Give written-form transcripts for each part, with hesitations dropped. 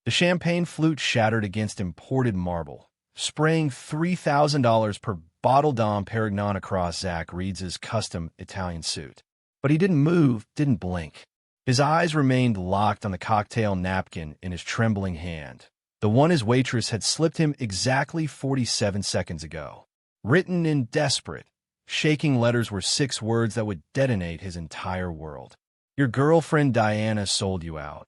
The champagne flute shattered against imported marble, spraying $3,000 per bottle Dom Perignon across Zach Reed's custom Italian suit. But he didn't move, didn't blink. His eyes remained locked on the cocktail napkin in his trembling hand, the one his waitress had slipped him exactly 47 seconds ago. Written in desperate, shaking letters were 6 words that would detonate his entire world. Your girlfriend Diana sold you out.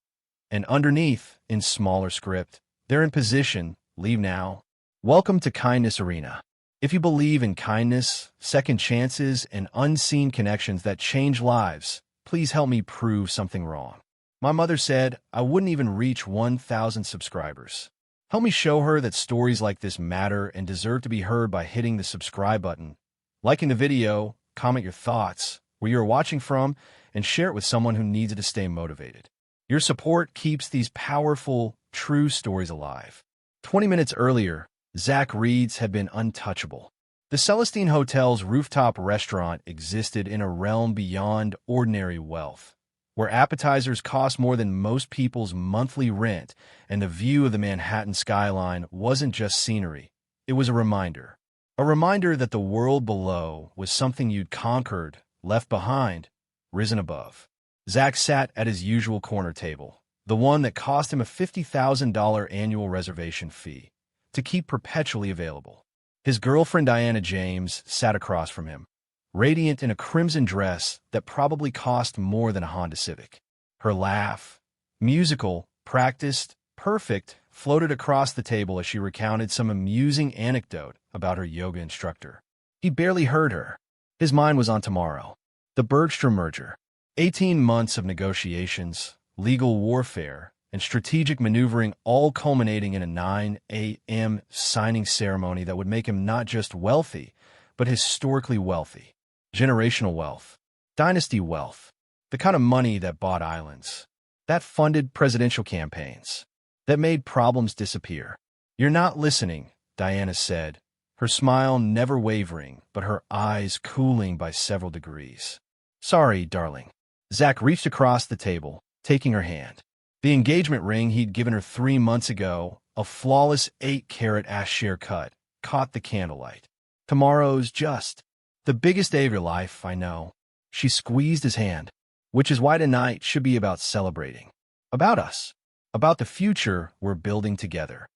And underneath, in smaller script, they're in position, leave now. Welcome to Kindness Arena. If you believe in kindness, second chances, and unseen connections that change lives, please help me prove something wrong. My mother said I wouldn't even reach 1,000 subscribers. Help me show her that stories like this matter and deserve to be heard by hitting the subscribe button, liking the video, comment your thoughts, where you're watching from, and share it with someone who needs it to stay motivated. Your support keeps these powerful, true stories alive. 20 minutes earlier, Zach Reed's had been untouchable. The Celestine Hotel's rooftop restaurant existed in a realm beyond ordinary wealth, where appetizers cost more than most people's monthly rent, and the view of the Manhattan skyline wasn't just scenery. It was a reminder. A reminder that the world below was something you'd conquered, left behind, risen above. Zach sat at his usual corner table, the one that cost him a $50,000 annual reservation fee, to keep perpetually available. His girlfriend Diana James sat across from him, radiant in a crimson dress that probably cost more than a Honda Civic. Her laugh, musical, practiced, perfect, floated across the table as she recounted some amusing anecdote about her yoga instructor. He barely heard her. His mind was on tomorrow. The Bergstrom merger. 18 months of negotiations, legal warfare, and strategic maneuvering, all culminating in a 9 a.m. signing ceremony that would make him not just wealthy, but historically wealthy. Generational wealth. Dynasty wealth. The kind of money that bought islands. That funded presidential campaigns. That made problems disappear. You're not listening, Diana said, her smile never wavering, but her eyes cooling by several degrees. Sorry, darling. Zach reached across the table, taking her hand. The engagement ring he'd given her 3 months ago, a flawless 8-carat Asher cut, caught the candlelight. Tomorrow's just the biggest day of your life, I know. She squeezed his hand, which is why tonight should be about celebrating. About us. About the future we're building together.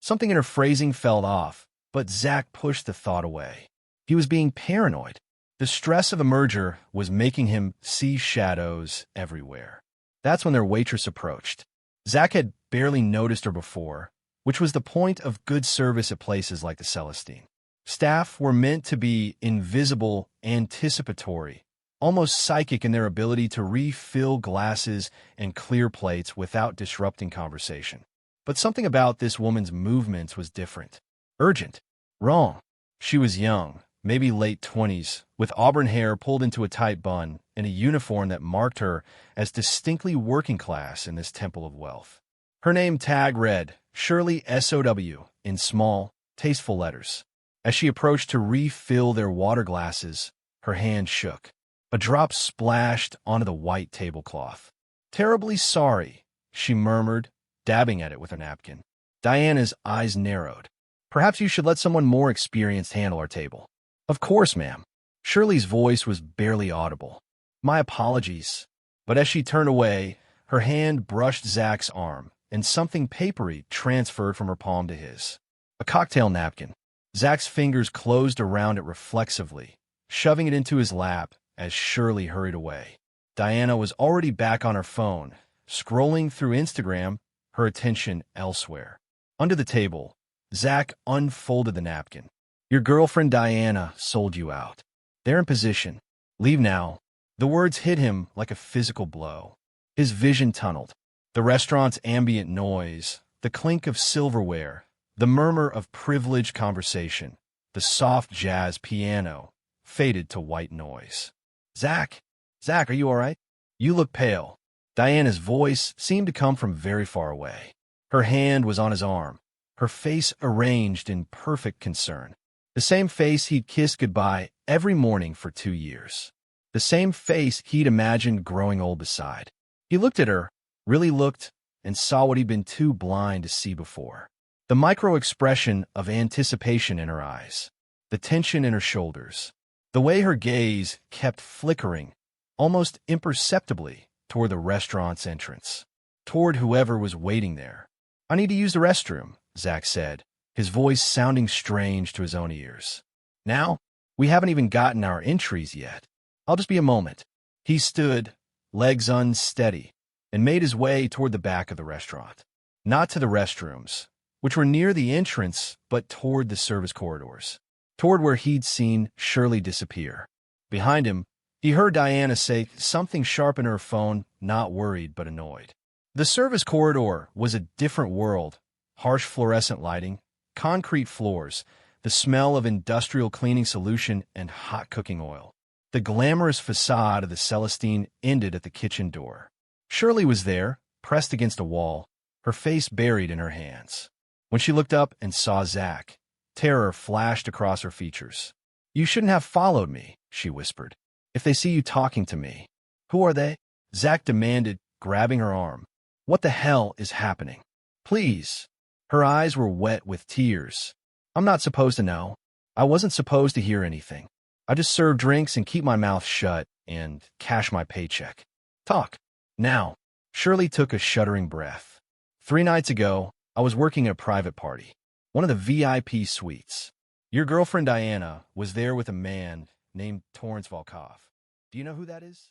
Something in her phrasing fell off, but Zach pushed the thought away. He was being paranoid. The stress of a merger was making him see shadows everywhere. That's when their waitress approached. Zach had barely noticed her before, which was the point of good service at places like the Celestine. Staff were meant to be invisible, anticipatory, almost psychic in their ability to refill glasses and clear plates without disrupting conversation. But something about this woman's movements was different. Urgent. Wrong. She was young, maybe late 20s, with auburn hair pulled into a tight bun and a uniform that marked her as distinctly working class in this temple of wealth. Her name tag read, Shirley S.O.W., in small, tasteful letters. As she approached to refill their water glasses, her hand shook. A drop splashed onto the white tablecloth. Terribly sorry, she murmured, dabbing at it with her napkin. Diana's eyes narrowed. Perhaps you should let someone more experienced handle our table. Of course, ma'am. Shirley's voice was barely audible. My apologies. But as she turned away, her hand brushed Zach's arm, and something papery transferred from her palm to his. A cocktail napkin. Zach's fingers closed around it reflexively, shoving it into his lap as Shirley hurried away. Diana was already back on her phone, scrolling through Instagram, her attention elsewhere. Under the table, Zach unfolded the napkin. Your girlfriend Diana sold you out. They're in position. Leave now. The words hit him like a physical blow. His vision tunneled. The restaurant's ambient noise, the clink of silverware, the murmur of privileged conversation, the soft jazz piano, faded to white noise. Zach, are you all right? You look pale. Diana's voice seemed to come from very far away. Her hand was on his arm, her face arranged in perfect concern. The same face he'd kissed goodbye every morning for 2 years. The same face he'd imagined growing old beside. He looked at her, really looked, and saw what he'd been too blind to see before. The micro-expression of anticipation in her eyes, the tension in her shoulders, the way her gaze kept flickering, almost imperceptibly, toward the restaurant's entrance, toward whoever was waiting there. "I need to use the restroom," Zach said, his voice sounding strange to his own ears. "Now? We haven't even gotten our entries yet. I'll just be a moment." He stood, legs unsteady, and made his way toward the back of the restaurant. Not to the restrooms, which were near the entrance, but toward the service corridors, toward where he'd seen Shirley disappear. Behind him, he heard Diana say something sharp in her phone, not worried but annoyed. The service corridor was a different world. Harsh fluorescent lighting, concrete floors, the smell of industrial cleaning solution and hot cooking oil. The glamorous facade of the Celestine ended at the kitchen door. Shirley was there, pressed against a wall, her face buried in her hands. When she looked up and saw Zach, terror flashed across her features. "You shouldn't have followed me," she whispered. "If they see you talking to me." "Who are they?" Zach demanded, grabbing her arm. "What the hell is happening? Please." Her eyes were wet with tears. "I'm not supposed to know. I wasn't supposed to hear anything. I just serve drinks and keep my mouth shut and cash my paycheck. Talk. Now." Shirley took a shuddering breath. "3 nights ago, I was working at a private party, one of the VIP suites. Your girlfriend Diana was there with a man named Torrance Volkov. Do you know who that is?"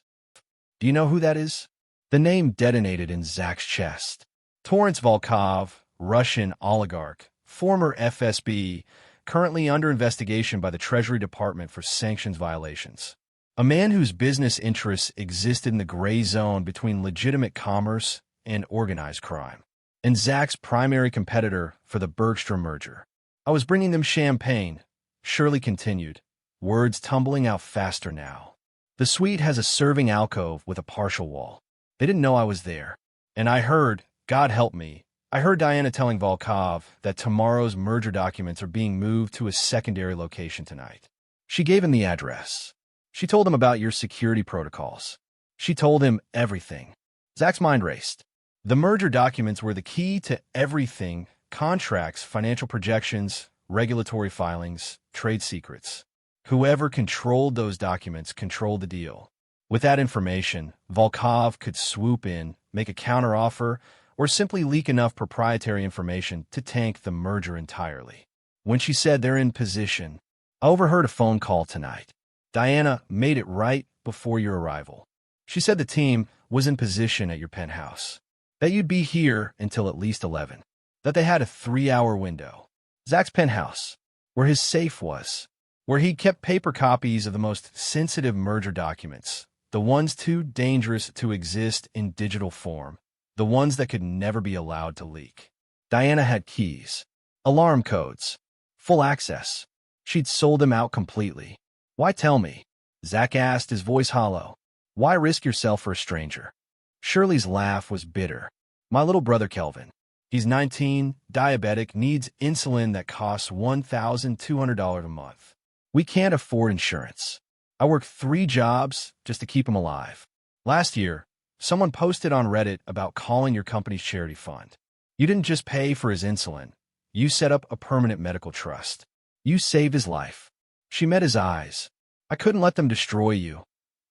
"Do you know who that is?" The name detonated in Zach's chest. Torrance Volkov, Russian oligarch, former FSB, currently under investigation by the Treasury Department for sanctions violations. A man whose business interests existed in the gray zone between legitimate commerce and organized crime. And Zach's primary competitor for the Bergstrom merger. "I was bringing them champagne," Shirley continued, words tumbling out faster now. "The suite has a serving alcove with a partial wall. They didn't know I was there. And I heard, God help me, I heard Diana telling Volkov that tomorrow's merger documents are being moved to a secondary location tonight. She gave him the address. She told him about your security protocols. She told him everything." Zach's mind raced. The merger documents were the key to everything: contracts, financial projections, regulatory filings, trade secrets. Whoever controlled those documents controlled the deal. With that information, Volkov could swoop in, make a counteroffer, or simply leak enough proprietary information to tank the merger entirely. When she said they're in position, "I overheard a phone call tonight. Diana made it right before your arrival. She said the team was in position at your penthouse, that you'd be here until at least 11, that they had a 3-hour window." Zach's penthouse, where his safe was, where he kept paper copies of the most sensitive merger documents, the ones too dangerous to exist in digital form, the ones that could never be allowed to leak. Diana had keys, alarm codes, full access. She'd sold them out completely. "Why tell me?" Zach asked, his voice hollow. "Why risk yourself for a stranger?" Shirley's laugh was bitter. "My little brother Kelvin. He's 19, diabetic, needs insulin that costs $1,200 a month. We can't afford insurance. I work 3 jobs just to keep him alive. Last year, someone posted on Reddit about calling your company's charity fund. You didn't just pay for his insulin. You set up a permanent medical trust. You saved his life." She met his eyes. "I couldn't let them destroy you.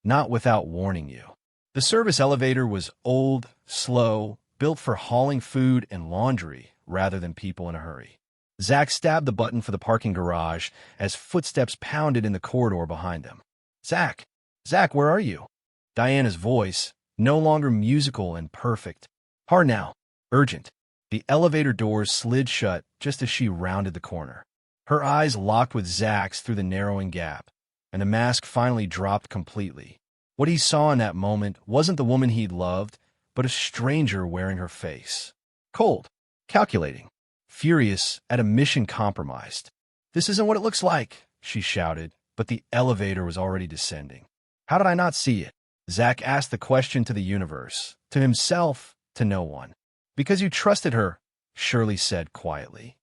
Not without warning you." The service elevator was old, slow, built for hauling food and laundry rather than people in a hurry. Zach stabbed the button for the parking garage as footsteps pounded in the corridor behind them. "Zach! Zach, where are you?" Diana's voice, no longer musical and perfect. "Hard now. Urgent." The elevator doors slid shut just as she rounded the corner. Her eyes locked with Zach's through the narrowing gap, and the mask finally dropped completely. What he saw in that moment wasn't the woman he'd loved, but a stranger wearing her face. Cold, calculating, furious at a mission compromised. "This isn't what it looks like," she shouted, but the elevator was already descending. "How did I not see it?" Zach asked the question to the universe, to himself, to no one. "Because you trusted her," Shirley said quietly.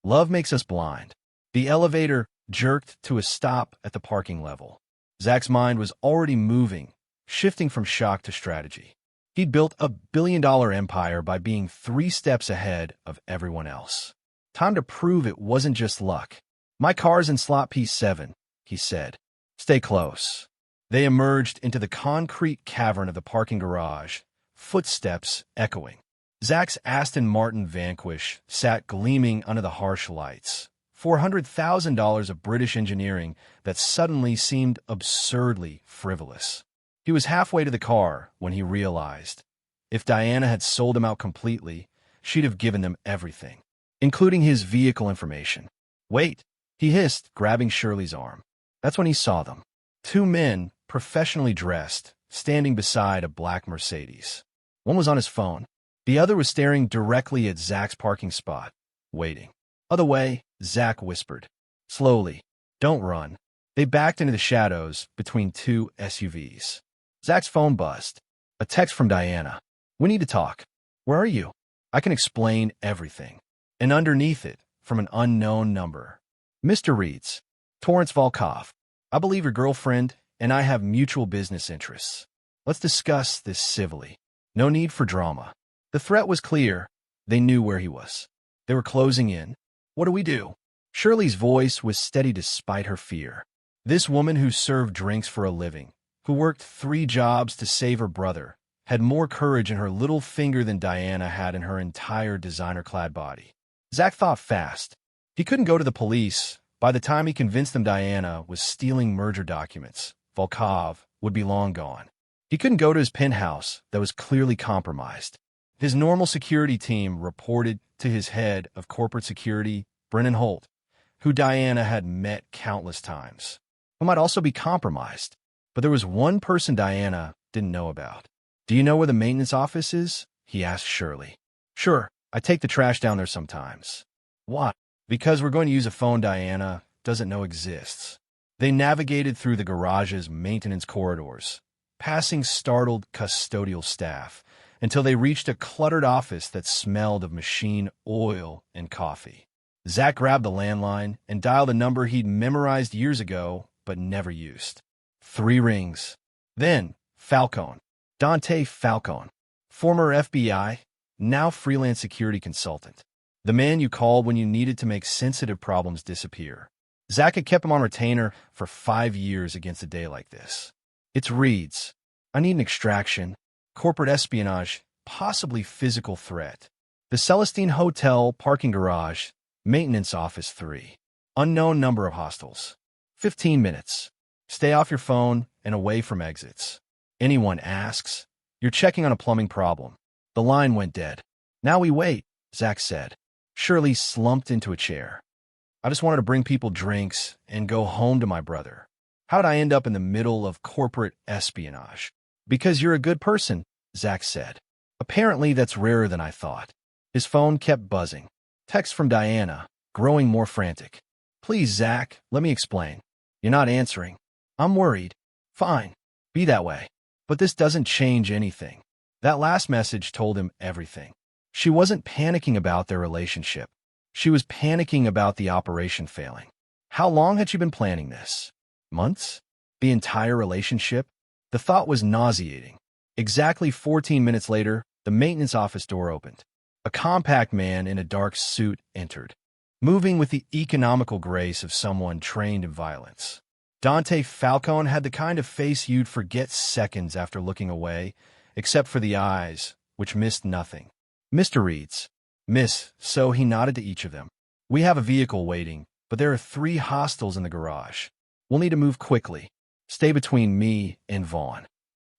"Love makes us blind." The elevator jerked to a stop at the parking level. Zach's mind was already moving, shifting from shock to strategy. He'd built a billion-dollar empire by being 3 steps ahead of everyone else. Time to prove it wasn't just luck. "My car's in slot P7, he said. "Stay close." They emerged into the concrete cavern of the parking garage, footsteps echoing. Zach's Aston Martin Vanquish sat gleaming under the harsh lights. $400,000 of British engineering that suddenly seemed absurdly frivolous. He was halfway to the car when he realized if Diana had sold him out completely, she'd have given them everything, including his vehicle information. "Wait," he hissed, grabbing Shirley's arm. That's when he saw them. 2 men, professionally dressed, standing beside a black Mercedes. One was on his phone. The other was staring directly at Zach's parking spot, waiting. "Other way," Zach whispered. "Slowly. Don't run." They backed into the shadows between 2 SUVs. Zach's phone buzzed. A text from Diana. "We need to talk." "Where are you?" "I can explain everything." And underneath it, from an unknown number. "Mr. Reeds, Torrance Volkov. I believe your girlfriend and I have mutual business interests. Let's discuss this civilly. No need for drama." The threat was clear. They knew where he was. They were closing in. "What do we do?" Shirley's voice was steady despite her fear. This woman who served drinks for a living, who worked 3 jobs to save her brother, had more courage in her little finger than Diana had in her entire designer-clad body. Zach thought fast. He couldn't go to the police. By the time he convinced them Diana was stealing merger documents, Volkov would be long gone. He couldn't go to his penthouse that was clearly compromised. His normal security team reported to his head of corporate security, Brennan Holt, who Diana had met countless times, who might also be compromised. But there was one person Diana didn't know about. "Do you know where the maintenance office is?" he asked Shirley. "Sure, I take the trash down there sometimes." "Why?" "Because we're going to use a phone Diana doesn't know exists." They navigated through the garage's maintenance corridors, passing startled custodial staff, until they reached a cluttered office that smelled of machine oil and coffee. Zach grabbed the landline and dialed a number he'd memorized years ago but never used. 3 rings. Then, Falcone. Dante Falcone. Former FBI, now freelance security consultant. The man you called when you needed to make sensitive problems disappear. Zach had kept him on retainer for 5 years against a day like this. "It's Reeds. I need an extraction. Corporate espionage, possibly physical threat. The Celestine Hotel parking garage, maintenance office 3. Unknown number of hostiles. 15 minutes. Stay off your phone and away from exits. Anyone asks, you're checking on a plumbing problem." The line went dead. "Now we wait," Zach said. Shirley slumped into a chair. "I just wanted to bring people drinks and go home to my brother. How'd I end up in the middle of corporate espionage?" "Because you're a good person," Zach said. "Apparently that's rarer than I thought." His phone kept buzzing. Text from Diana, growing more frantic. "Please, Zach, let me explain." "You're not answering." "I'm worried." "Fine. Be that way. But this doesn't change anything." That last message told him everything. She wasn't panicking about their relationship. She was panicking about the operation failing. How long had she been planning this? Months? The entire relationship? The thought was nauseating. Exactly 14 minutes later, the maintenance office door opened. A compact man in a dark suit entered, moving with the economical grace of someone trained in violence. Dante Falcone had the kind of face you'd forget seconds after looking away, except for the eyes, which missed nothing. "Mr. Reeds." "Miss," so he nodded to each of them. "We have a vehicle waiting, but there are 3 hostiles in the garage. We'll need to move quickly. Stay between me and Vaughn."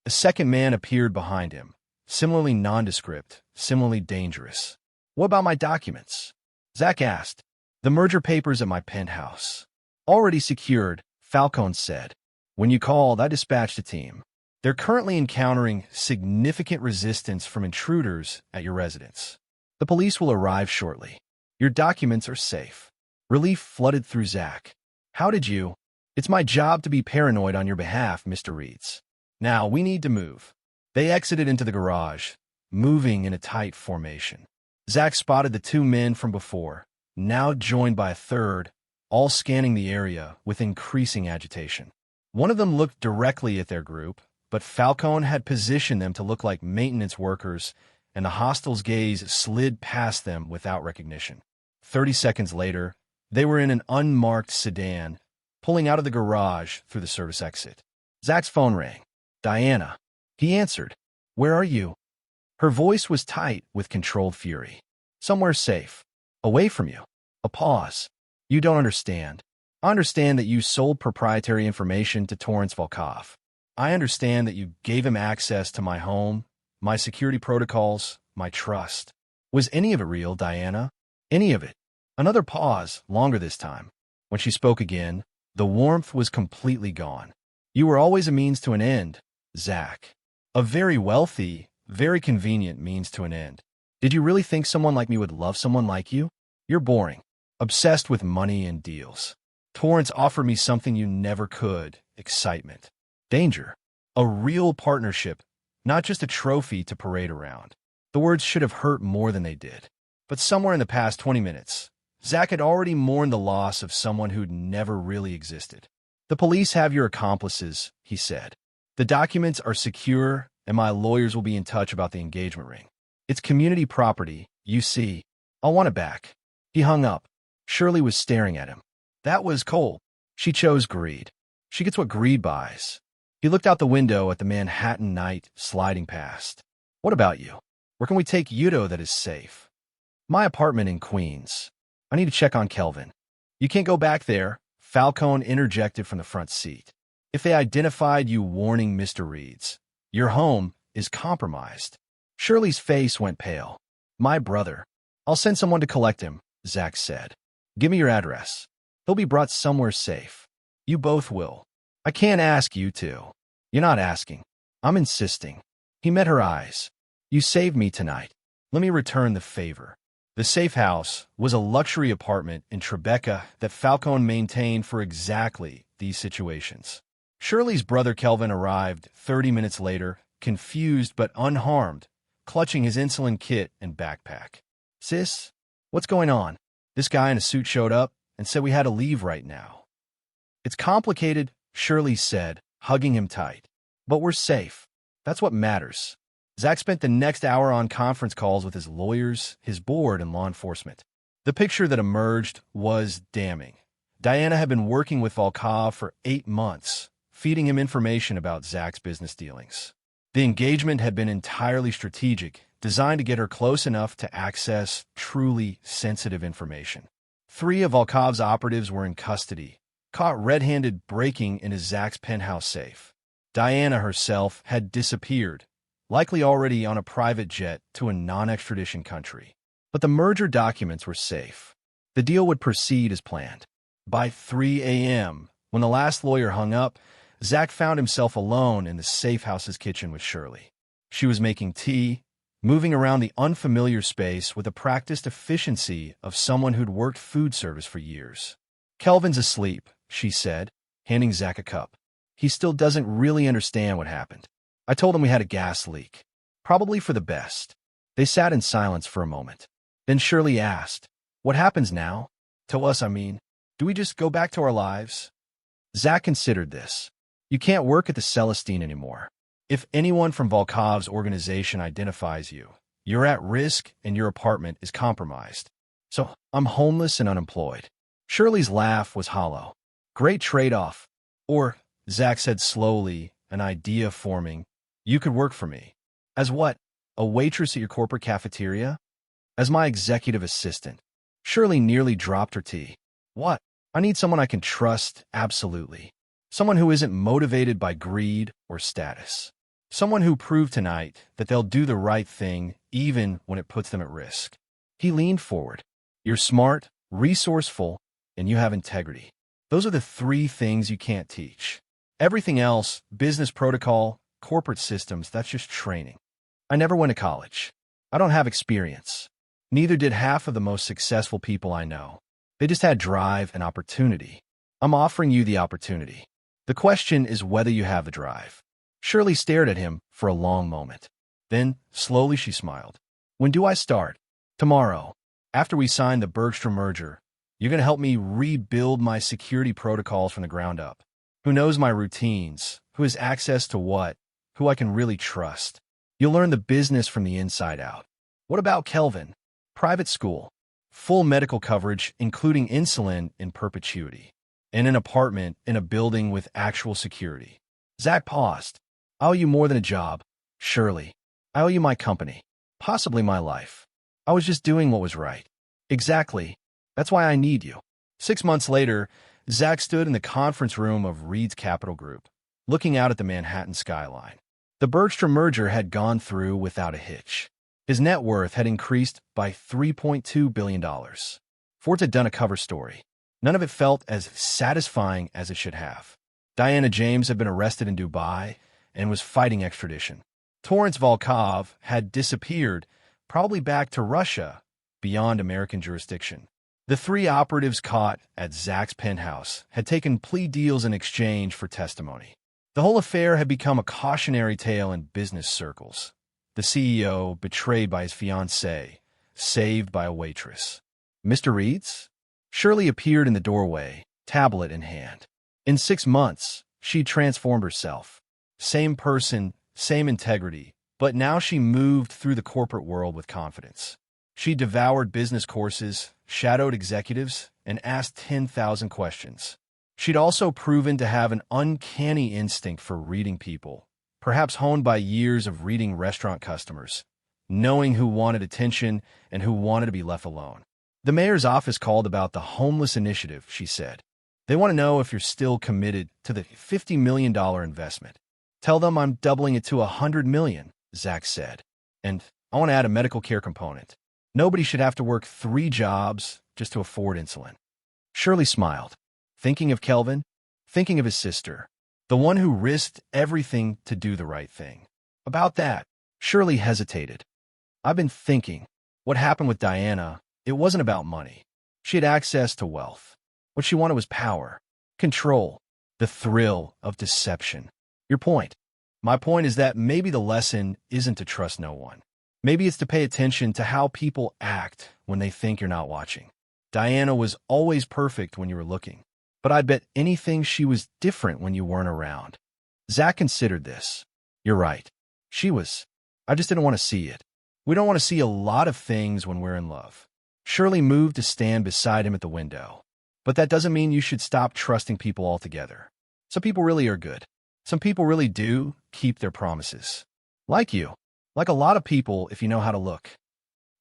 A second man appeared behind him, similarly nondescript, similarly dangerous. "What about my documents?" Zach asked. "The merger papers at my penthouse." "Already secured," Falcone said. "When you called, I dispatched a team. They're currently encountering significant resistance from intruders at your residence. The police will arrive shortly. Your documents are safe." Relief flooded through Zach. "How did you?" "It's my job to be paranoid on your behalf, Mr. Reeds. Now, we need to move." They exited into the garage, moving in a tight formation. Zach spotted the 2 men from before, now joined by a third, all scanning the area with increasing agitation. One of them looked directly at their group, but Falcone had positioned them to look like maintenance workers, and the hostile's gaze slid past them without recognition. 30 seconds later, they were in an unmarked sedan, pulling out of the garage through the service exit. Zach's phone rang. Diana. He answered. Where are you? Her voice was tight with controlled fury. Somewhere safe. Away from you. A pause. You don't understand. I understand that you sold proprietary information to Torrance Volkov. I understand that you gave him access to my home, my security protocols, my trust. Was any of it real, Diana? Any of it? Another pause, longer this time. When she spoke again, the warmth was completely gone. You were always a means to an end, Zach. A very wealthy, very convenient means to an end. Did you really think someone like me would love someone like you? You're boring. Obsessed with money and deals. Torrance offered me something you never could. Excitement. Danger. A real partnership, not just a trophy to parade around. The words should have hurt more than they did. But somewhere in the past 20 minutes, Zach had already mourned the loss of someone who'd never really existed. The police have your accomplices, he said. The documents are secure, and my lawyers will be in touch about the engagement ring. It's community property, you see. I'll want it back. He hung up. Shirley was staring at him. That was cold. She chose greed. She gets what greed buys. He looked out the window at the Manhattan night sliding past. What about you? Where can we take Yudo that is safe? My apartment in Queens. I need to check on Kelvin. You can't go back there, Falcone interjected from the front seat. If they identified you warning Mr. Reeds, your home is compromised. Shirley's face went pale. My brother. I'll send someone to collect him, Zach said. Give me your address. He'll be brought somewhere safe. You both will. I can't ask you to. You're not asking. I'm insisting. He met her eyes. You saved me tonight. Let me return the favor. The safe house was a luxury apartment in Tribeca that Falcone maintained for exactly these situations. Shirley's brother Kelvin arrived 30 minutes later, confused but unharmed, clutching his insulin kit and backpack. Sis, what's going on? This guy in a suit showed up and said we had to leave right now. It's complicated, Shirley said, hugging him tight. But we're safe. That's what matters. Zach spent the next hour on conference calls with his lawyers, his board, and law enforcement. The picture that emerged was damning. Diana had been working with Volkov for 8 months, feeding him information about Zach's business dealings. The engagement had been entirely strategic, designed to get her close enough to access truly sensitive information. 3 of Volkov's operatives were in custody, caught red-handed breaking into Zach's penthouse safe. Diana herself had disappeared, likely already on a private jet to a non-extradition country. But the merger documents were safe. The deal would proceed as planned. By 3 a.m., when the last lawyer hung up, Zach found himself alone in the safe house's kitchen with Shirley. She was making tea, moving around the unfamiliar space with the practiced efficiency of someone who'd worked food service for years. Kelvin's asleep, she said, handing Zach a cup. He still doesn't really understand what happened. I told him we had a gas leak. Probably for the best. They sat in silence for a moment. Then Shirley asked, what happens now? To us, I mean. Do we just go back to our lives? Zach considered this. You can't work at the Celestine anymore. If anyone from Volkov's organization identifies you, you're at risk and your apartment is compromised. So I'm homeless and unemployed. Shirley's laugh was hollow. Great trade-off. Or, Zach said slowly, an idea forming, you could work for me. As what? A waitress at your corporate cafeteria? As my executive assistant. Shirley nearly dropped her tea. What? I need someone I can trust, absolutely. Someone who isn't motivated by greed or status. Someone who proved tonight that they'll do the right thing even when it puts them at risk. He leaned forward. You're smart, resourceful, and you have integrity. Those are the 3 things you can't teach. Everything else, business protocol, corporate systems, that's just training. I never went to college. I don't have experience. Neither did half of the most successful people I know. They just had drive and opportunity. I'm offering you the opportunity. The question is whether you have the drive. Shirley stared at him for a long moment. Then, slowly she smiled. When do I start? Tomorrow. After we sign the Bergstrom merger, you're going to help me rebuild my security protocols from the ground up. Who knows my routines? Who has access to what? who I can really trust. You'll learn the business from the inside out. What about Kelvin? Private school. Full medical coverage, including insulin in perpetuity. In an apartment in a building with actual security. Zach paused. I owe you more than a job. Surely. I owe you my company. Possibly my life. I was just doing what was right. Exactly. That's why I need you. 6 months later, Zach stood in the conference room of Reed's Capital Group, looking out at the Manhattan skyline. The Bergstrom merger had gone through without a hitch. His net worth had increased by $3.2 billion. Ford had done a cover story. None of it felt as satisfying as it should have. Diana James had been arrested in Dubai and was fighting extradition. Torrance Volkov had disappeared, probably back to Russia, beyond American jurisdiction. The 3 operatives caught at Zach's penthouse had taken plea deals in exchange for testimony. The whole affair had become a cautionary tale in business circles. The CEO betrayed by his fiancée, saved by a waitress. Mr. Reed's? Shirley appeared in the doorway, tablet in hand. In 6 months, she'd transformed herself. Same person, same integrity, but now she moved through the corporate world with confidence. She devoured business courses, shadowed executives, and asked 10,000 questions. She'd also proven to have an uncanny instinct for reading people, perhaps honed by years of reading restaurant customers, knowing who wanted attention and who wanted to be left alone. The mayor's office called about the homeless initiative, she said. They want to know if you're still committed to the $50 million investment. Tell them I'm doubling it to $100 million, Zach said. And I want to add a medical care component. Nobody should have to work 3 jobs just to afford insulin. Shirley smiled, thinking of Kelvin, thinking of his sister, the one who risked everything to do the right thing. About that, Shirley hesitated. I've been thinking, what happened with Diana, it wasn't about money. She had access to wealth. What she wanted was power, control, the thrill of deception. Your point. My point is that maybe the lesson isn't to trust no one. Maybe it's to pay attention to how people act when they think you're not watching. Diana was always perfect when you were looking, but I'd bet anything she was different when you weren't around. Zach considered this. You're right. She was. I just didn't want to see it. We don't want to see a lot of things when we're in love. Shirley moved to stand beside him at the window. But that doesn't mean you should stop trusting people altogether. Some people really are good. Some people really do keep their promises. Like you. Like a lot of people if you know how to look.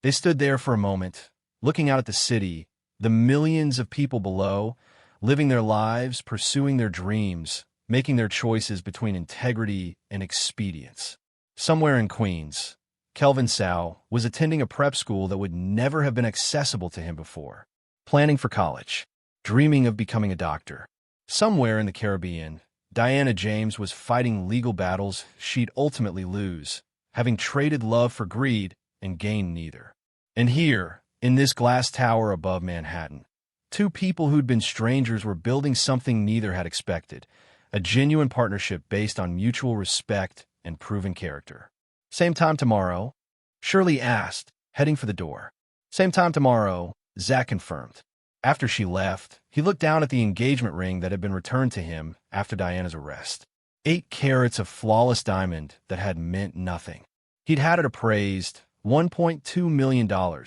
They stood there for a moment, looking out at the city, the millions of people below, living their lives, pursuing their dreams, making their choices between integrity and expedience. Somewhere in Queens, Kelvin Sow was attending a prep school that would never have been accessible to him before, planning for college, dreaming of becoming a doctor. Somewhere in the Caribbean, Diana James was fighting legal battles she'd ultimately lose, having traded love for greed and gained neither. And here, in this glass tower above Manhattan, 2 people who'd been strangers were building something neither had expected, a genuine partnership based on mutual respect and proven character. Same time tomorrow? Shirley asked, heading for the door. Same time tomorrow, Zach confirmed. After she left, he looked down at the engagement ring that had been returned to him after Diana's arrest. 8 carats of flawless diamond that had meant nothing. He'd had it appraised $1.2 million,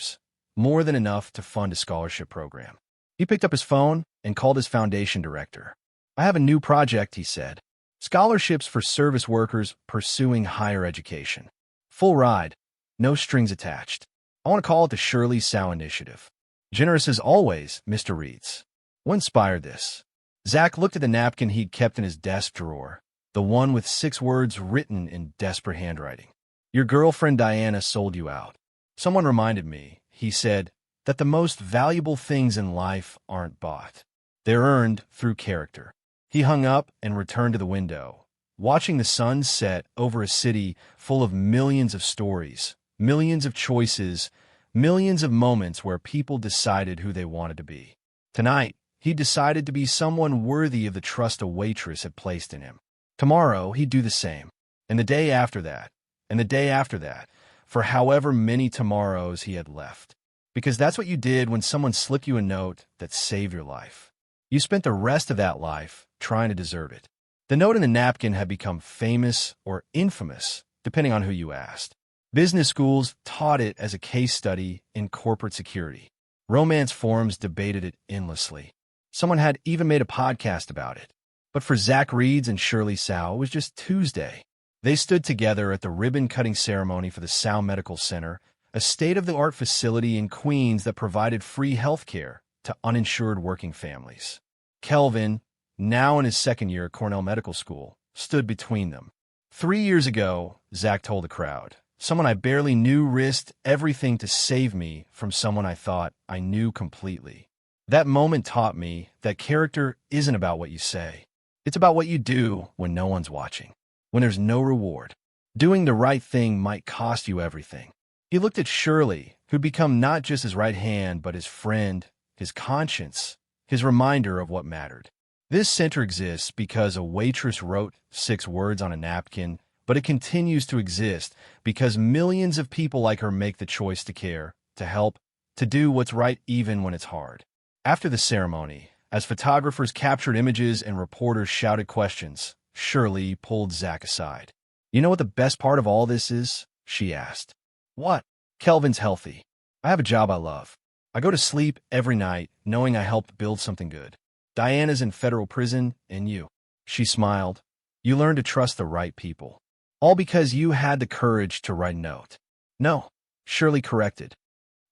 more than enough to fund a scholarship program. He picked up his phone and called his foundation director. I have a new project, he said. Scholarships for service workers pursuing higher education. Full ride, no strings attached. I want to call it the Shirley Sow Initiative. Generous as always, Mr. Reeds. What inspired this? Zach looked at the napkin he'd kept in his desk drawer, the one with 6 words written in desperate handwriting. Your girlfriend Diana sold you out. Someone reminded me, he said, that the most valuable things in life aren't bought. They're earned through character. He hung up and returned to the window, watching the sun set over a city full of millions of stories, millions of choices, millions of moments where people decided who they wanted to be. Tonight, he decided to be someone worthy of the trust a waitress had placed in him. Tomorrow, he'd do the same. And the day after that, and the day after that, for however many tomorrows he had left. Because that's what you did when someone slipped you a note that saved your life. You spent the rest of that life trying to deserve it. The note in the napkin had become famous or infamous, depending on who you asked. Business schools taught it as a case study in corporate security. Romance forums debated it endlessly. Someone had even made a podcast about it. But for Zach Reeds and Shirley Sow, it was just Tuesday. They stood together at the ribbon-cutting ceremony for the Sow Medical Center, a state-of-the-art facility in Queens that provided free health care to uninsured working families. Kelvin, now in his second year at Cornell Medical School, stood between them. 3 years ago, Zach told the crowd, someone I barely knew risked everything to save me from someone I thought I knew completely. That moment taught me that character isn't about what you say. It's about what you do when no one's watching, when there's no reward. Doing the right thing might cost you everything. He looked at Shirley, who'd become not just his right hand, but his friend, his conscience, his reminder of what mattered. This center exists because a waitress wrote 6 words on a napkin, but it continues to exist because millions of people like her make the choice to care, to help, to do what's right even when it's hard. After the ceremony, as photographers captured images and reporters shouted questions, Shirley pulled Zach aside. "You know what the best part of all this is?" she asked. "What?" "Kelvin's healthy. I have a job I love. I go to sleep every night knowing I helped build something good. Diana's in federal prison, and you." She smiled. "You learn to trust the right people. All because you had the courage to write a note." "No," Shirley corrected.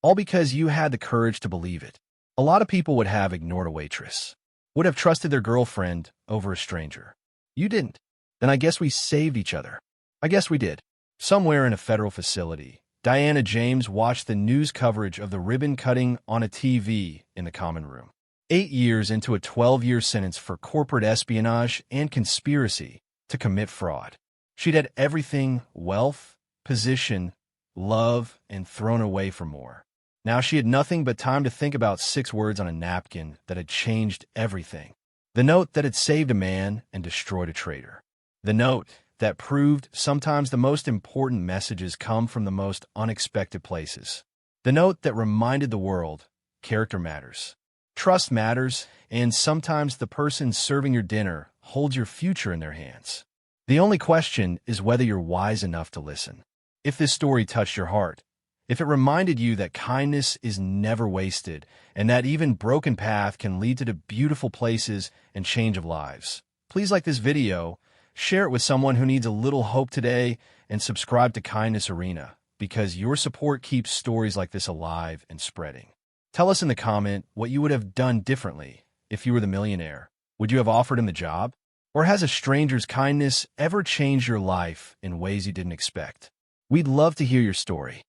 "All because you had the courage to believe it. A lot of people would have ignored a waitress, would have trusted their girlfriend over a stranger. You didn't. Then I guess we saved each other." "I guess we did." Somewhere in a federal facility, Diana James watched the news coverage of the ribbon cutting on a TV in the common room. 8 years into a 12-year sentence for corporate espionage and conspiracy to commit fraud. She'd had everything: wealth, position, love, and thrown away for more. Now she had nothing but time to think about 6 words on a napkin that had changed everything. The note that had saved a man and destroyed a traitor. The note that proved sometimes the most important messages come from the most unexpected places. The note that reminded the world character matters, trust matters, and sometimes the person serving your dinner holds your future in their hands. The only question is whether you're wise enough to listen. If this story touched your heart, if it reminded you that kindness is never wasted and that even broken path can lead to the beautiful places and change of lives, please like this video, share it with someone who needs a little hope today, and subscribe to Kindness Arena because your support keeps stories like this alive and spreading. Tell us in the comment what you would have done differently if you were the millionaire. Would you have offered him the job? Or has a stranger's kindness ever changed your life in ways you didn't expect? We'd love to hear your story.